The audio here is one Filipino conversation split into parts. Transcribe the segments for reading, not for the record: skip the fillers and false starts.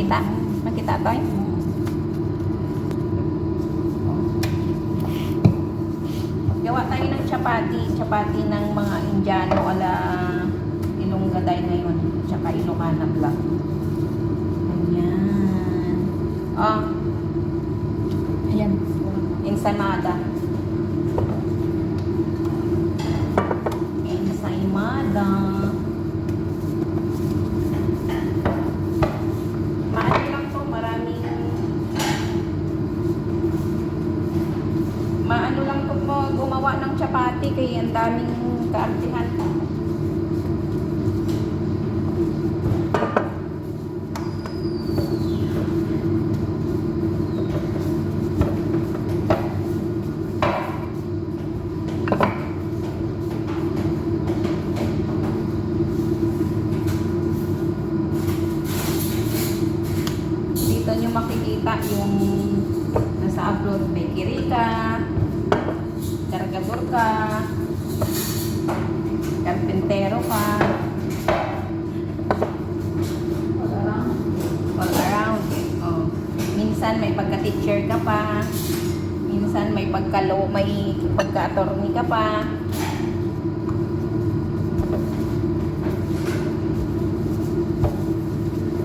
Makita? Makita, Toy? Gawa tayo ng chapati. Chapati ng mga Indiano ala Ilonggaday ngayon. Tsaka Ilocana Black. Ayan. Oh. Ayan. Ensaymada. Ensaymada. Maano lang to, maraming maano lang to mo gumawa ng chapati kaya ang daming kaartihan. Dito nyo makikita yung nasa abroad, bakery ka, kargador ka, karpentero ka, all around. Oh. Minsan may pagka-teacher ka pa, minsan may pagka-attorney ka pa.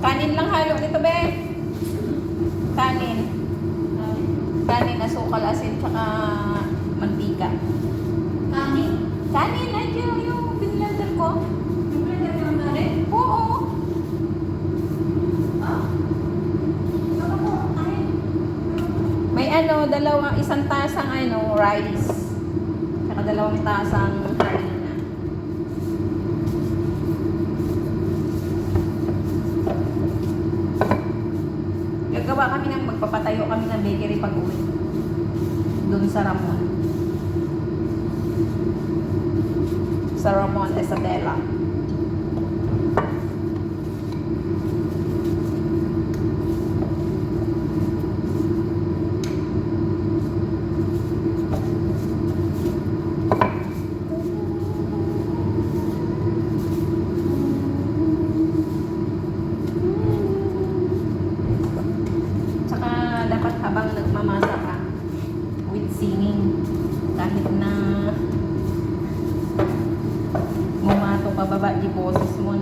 Kanin lang halo nito, be. Kanin. Kanin, asukal, asin, tsaka mantika. Kanin? Kanin, ay yung binlender ko. Yung blender ko ng kanin? Oo. Ah? Saka po, kanin? May isang tasang rice. Tsaka 2 tasang harina. Magpapatayo kami ng bakery pag-uwi. Doon sa Ramon. Sa Ramon Isabela. Habang nagmamasa ka with singing, kahit na mumato pababa di boses mo.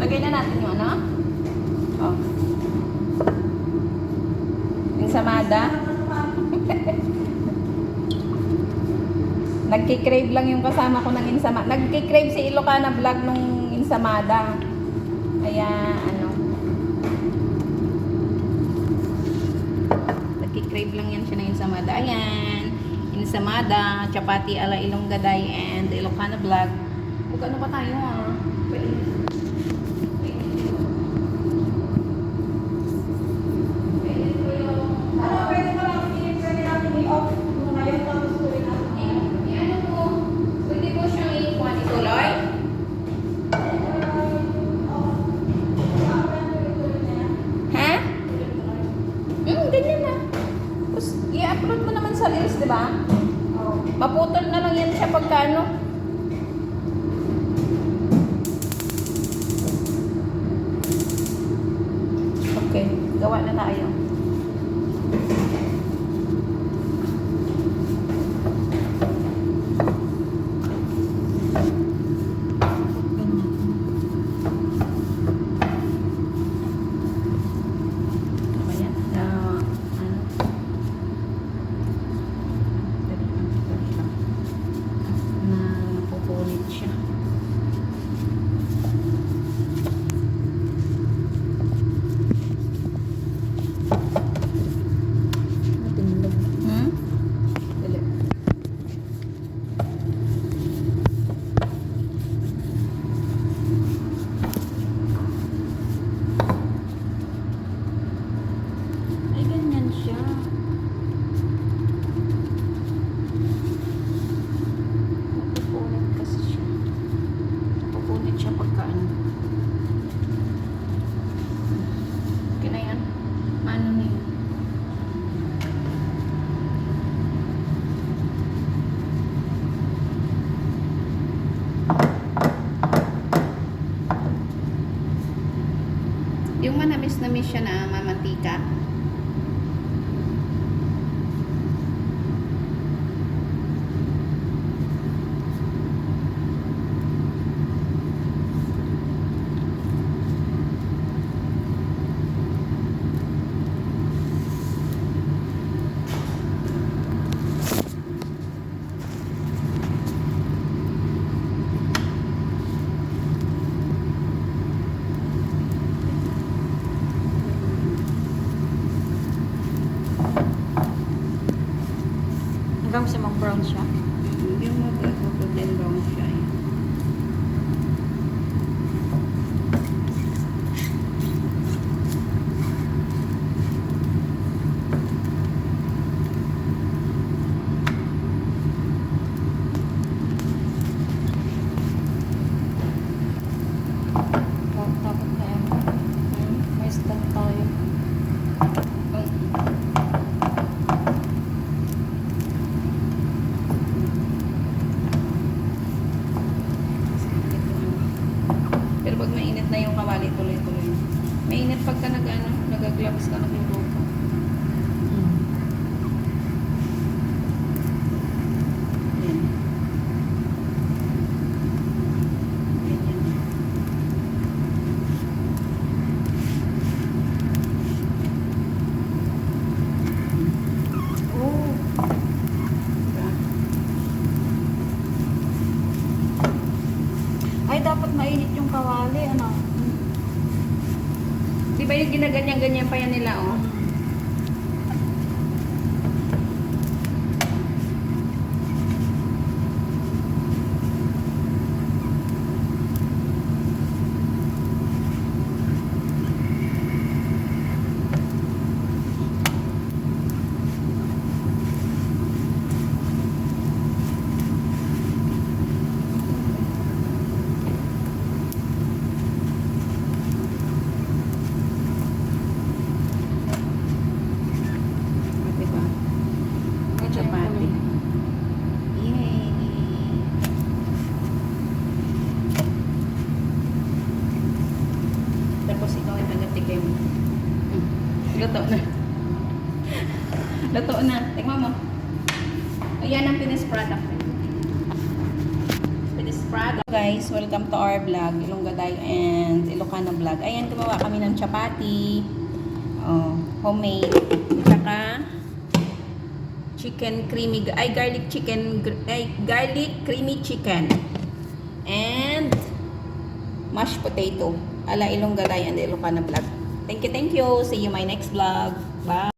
Lagay na natin yung oh. Ensaymada. Nagkikrave lang yung kasama ko ng ensaymada. Nagkikrave si Ilocana Vlog nung ensaymada. Kaya nagkikrave lang yan siya ng ensaymada. Ayan. Ensaymada, chapati ala Ilonggaday and Ilocana Vlog. Huwag ano pa tayo ganyan na. Tapos, i-upload mo naman sa Reels, di ba? Maputol na lang yan siya pagka Okay, gawa na tayo. na miss siya na mamantika. Hanggang sa mag-brown siya. Yung mag-golden brown siya. Dapat na yan. May stand tayo. Pero pag mainit na yung kawali, tuloy-tuloy. Mainit pagka nag-gloves ka, nagluluto. Yan. Ganyan. Oh. Diba? Ay, dapat mainit yung kawali. Ano? Di ba yung ginaganyan-ganyan pa yan nila, oh? Diba? Chapati. Yay! Tapos ikaw ay taga-tikim. Luto na. Luto na. Tingnan mo. Ayan ang finished product. Finished product. Guys, welcome to our vlog. Ilonggaday and Ilocano vlog. Ayan, gumawa kami ng chapati. Oh, homemade. Tsaka chicken creamy, garlic creamy chicken. And mashed potato. Ala Ilonggaday and Ilocano vlog. Thank you. See you my next vlog. Bye.